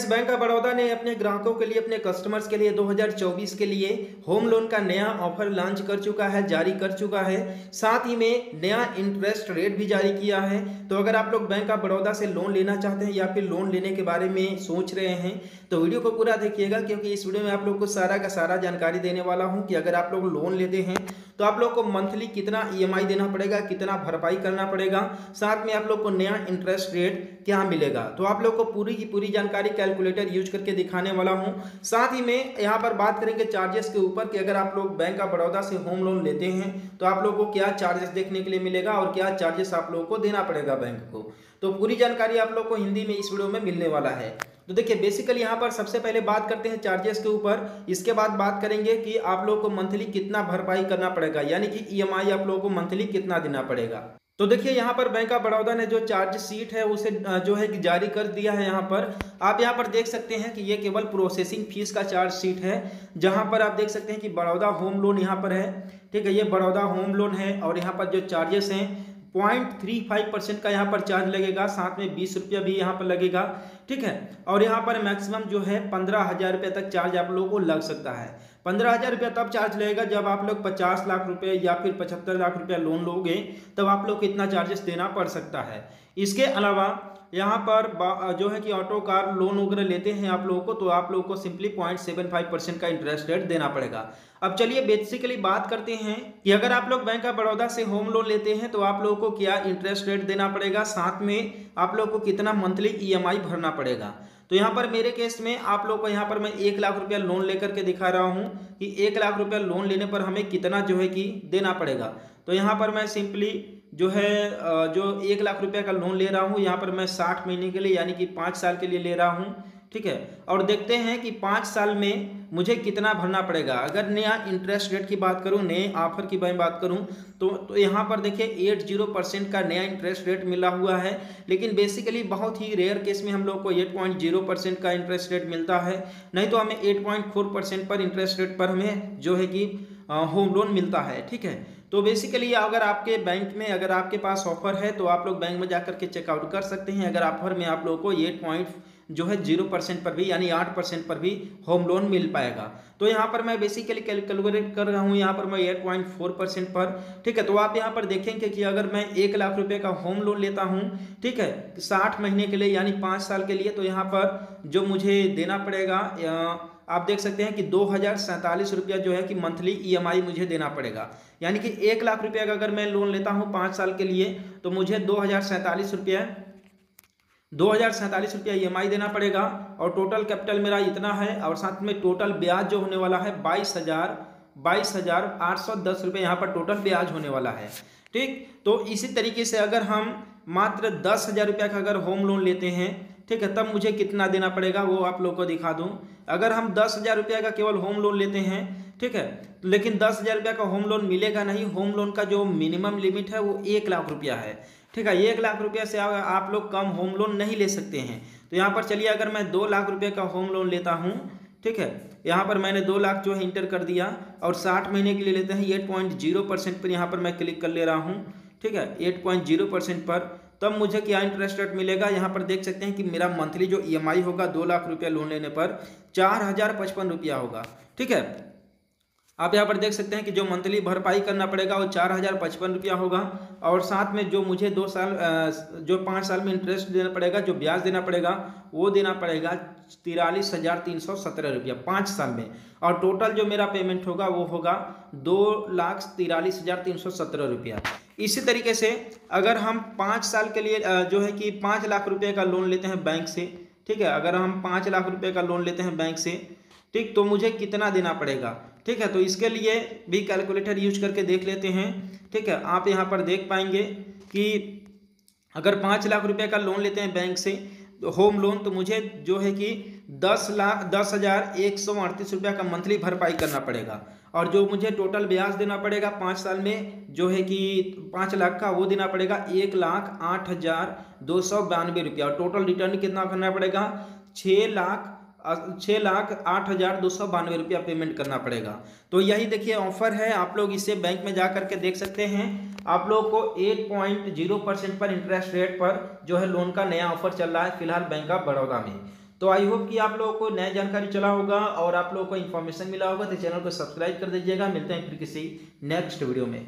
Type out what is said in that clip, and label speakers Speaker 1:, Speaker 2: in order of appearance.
Speaker 1: Bank of Baroda ने अपने ग्राहकों के लिए, अपने कस्टमर्स के लिए 2024 के लिए होम लोन का नया ऑफर लॉन्च कर चुका है, जारी कर चुका है। साथ ही में नया इंटरेस्ट रेट भी जारी किया है। तो अगर आप लोग बैंक ऑफ बड़ौदा से लोन लेना चाहते हैं या फिर लोन लेने के बारे में सोच रहे हैं तो वीडियो को पूरा देखिएगा, क्योंकि इस वीडियो में आप लोग को सारा का सारा जानकारी देने वाला हूं कि अगर आप लोग लोन लेते हैं तो आप लोग को मंथली कितना ईएमआई देना पड़ेगा, कितना भरपाई करना पड़ेगा, साथ में आप लोग को नया इंटरेस्ट रेट क्या मिलेगा। तो आप लोग को पूरी की पूरी जानकारी कैलकुलेटर यूज करके दिखाने वाला हूं। साथ ही में यहाँ पर बात करेंगे चार्जेस के ऊपर कि अगर आप लोग बैंक ऑफ बड़ौदा से होम लोन लेते हैं तो आप लोग को क्या चार्जेस देखने के लिए मिलेगा और क्या चार्जेस आप लोग को देना पड़ेगा बैंक को। तो पूरी जानकारी आप लोग को हिंदी में इस वीडियो में मिलने वाला है। तो देखिए बेसिकली यहाँ पर सबसे पहले बात करते हैं चार्जेस के ऊपर, इसके बाद बात करेंगे कि आप लोग को मंथली कितना भरपाई करना पड़ेगा, यानी कि ईएमआई आप लोगों को मंथली कितना देना पड़ेगा। तो देखिए यहाँ पर बैंक ऑफ बड़ौदा ने जो चार्ज शीट है उसे जो है कि जारी कर दिया है। यहाँ पर आप यहाँ पर देख सकते हैं कि ये केवल प्रोसेसिंग फीस का चार्ज शीट है, जहाँ पर आप देख सकते हैं कि बड़ौदा होम लोन यहाँ पर है, ठीक है, ये बड़ौदा होम लोन है। और यहाँ पर जो चार्जेस हैं 0.35% का यहाँ पर चार्ज लगेगा, साथ में 20 रुपया भी यहाँ पर लगेगा, ठीक है। और यहाँ पर मैक्सिमम जो है 15,000 रुपये तक चार्ज आप लोगों को लग सकता है। 15,000 रुपया तब चार्ज लगेगा जब आप लोग 50 लाख रुपए या फिर 75 लाख रुपया लोन लोगे, तब आप लोग को इतना चार्जेस देना पड़ सकता है। इसके अलावा यहाँ पर जो है कि ऑटो कार लोन वगैरह लेते हैं आप लोगों को, तो आप लोगों को सिंपली 0.75% का इंटरेस्ट रेट देना पड़ेगा। अब चलिए बेसिकली बात करते हैं कि अगर आप लोग बैंक ऑफ बड़ौदा से होम लोन लेते हैं तो आप लोगों को क्या इंटरेस्ट रेट देना पड़ेगा, साथ में आप लोग को कितना मंथली ईएमआई भरना पड़ेगा। तो यहाँ पर मेरे केस में आप लोग को यहाँ पर मैं 1 लाख रुपया लोन लेकर के दिखा रहा हूँ कि 1 लाख रुपया लोन लेने पर हमें कितना जो है कि देना पड़ेगा। तो यहाँ पर मैं सिंपली जो है जो 1 लाख रुपया का लोन ले रहा हूँ, यहाँ पर मैं 60 महीने के लिए यानी कि 5 साल के लिए ले रहा हूँ, ठीक है। और देखते हैं कि 5 साल में मुझे कितना भरना पड़ेगा। अगर नया इंटरेस्ट रेट की बात करूं, नए ऑफर की मैं बात करूं तो यहाँ पर देखिए 80% का नया इंटरेस्ट रेट मिला हुआ है। लेकिन बेसिकली बहुत ही रेयर केस में हम लोग को 8.0% का इंटरेस्ट रेट मिलता है, नहीं तो हमें 8.4% पर इंटरेस्ट रेट पर हमें जो है कि होम लोन मिलता है, ठीक है। तो बेसिकली अगर आपके बैंक में अगर आपके पास ऑफर है तो आप लोग बैंक में जाकर के चेकआउट कर सकते हैं। अगर ऑफर में आप लोगों को 8.0% पर भी यानी 8% पर भी होम लोन मिल पाएगा। तो यहाँ पर मैं बेसिकली कैलकुलेट कर रहा हूँ, यहाँ पर मैं 8.4% पर, ठीक है। तो आप यहाँ पर देखेंगे कि अगर मैं 1 लाख रुपए का होम लोन लेता हूँ, ठीक है, 60 महीने के लिए यानी 5 साल के लिए, तो यहाँ पर जो मुझे देना पड़ेगा आप देख सकते हैं कि 2,047 रुपया जो है कि मंथली ईएमआई मुझे देना पड़ेगा। यानी कि 1 लाख रुपया का अगर मैं लोन लेता हूँ 5 साल के लिए तो मुझे 2,047 रुपया ईएमआई देना पड़ेगा। और टोटल कैपिटल मेरा इतना है, और साथ में टोटल ब्याज जो होने वाला है 22,810 रुपये यहाँ पर टोटल ब्याज होने वाला है, ठीक। तो इसी तरीके से अगर हम मात्र 10,000 रुपया का अगर होम लोन लेते हैं, ठीक है, तब मुझे कितना देना पड़ेगा वो आप लोग को दिखा दूं। अगर हम 10,000 रुपया का केवल होम लोन लेते हैं, ठीक है, लेकिन 10,000 रुपया का होम लोन मिलेगा नहीं। होम लोन का जो मिनिमम लिमिट है वो 1 लाख रुपया है, ठीक है। 1 लाख रुपया से आप लोग कम होम लोन नहीं ले सकते हैं। तो यहाँ पर चलिए अगर मैं 2 लाख रुपये का होम लोन लेता हूँ, ठीक है, यहाँ पर मैंने 2 लाख जो है इंटर कर दिया और 60 महीने के लिए लेते हैं 8.0% पर यहाँ पर मैं क्लिक कर ले रहा हूँ, ठीक है, 8.0% पर, तब मुझे क्या इंटरेस्ट रेट मिलेगा। यहाँ पर देख सकते हैं कि मेरा मंथली जो ईएमआई होगा 2 लाख रुपया लोन लेने पर 4,055 रुपया होगा, ठीक है। आप यहाँ पर देख सकते हैं कि जो मंथली भरपाई करना पड़ेगा वो 4,055 रुपया होगा। और साथ में जो मुझे 2 साल जो 5 साल में इंटरेस्ट देना पड़ेगा, जो ब्याज देना पड़ेगा वो देना पड़ेगा 43,317 रुपया 5 साल में। और टोटल जो मेरा पेमेंट होगा वो होगा 2,43,317 रुपया। इसी तरीके से अगर हम 5 साल के लिए जो है कि 5 लाख रुपये का लोन लेते हैं बैंक से, ठीक है, अगर हम 5 लाख रुपये का लोन लेते हैं बैंक से, ठीक, तो मुझे कितना देना पड़ेगा, ठीक है। तो इसके लिए भी कैलकुलेटर यूज करके देख लेते हैं, ठीक है। आप यहाँ पर देख पाएंगे कि अगर 5 लाख रुपए का लोन लेते हैं बैंक से होम लोन, तो मुझे जो है कि 10,138 रुपया का मंथली भरपाई करना पड़ेगा। और जो मुझे टोटल ब्याज देना पड़ेगा 5 साल में जो है कि 5 लाख का, वो देना पड़ेगा 1,08,292 रुपया। और टोटल रिटर्न कितना करना पड़ेगा 6,08,292 रुपया पेमेंट करना पड़ेगा। तो यही देखिए ऑफर है, आप लोग इसे बैंक में जा करके देख सकते हैं। आप लोग को 8.0% पर इंटरेस्ट रेट पर जो है लोन का नया ऑफर चल रहा है फिलहाल बैंक ऑफ बड़ौदा में। तो आई होप कि आप लोगों को नया जानकारी चला होगा और आप लोगों को इन्फॉर्मेशन मिला होगा, तो चैनल को सब्सक्राइब कर दीजिएगा। मिलते हैं फिर किसी नेक्स्ट वीडियो में।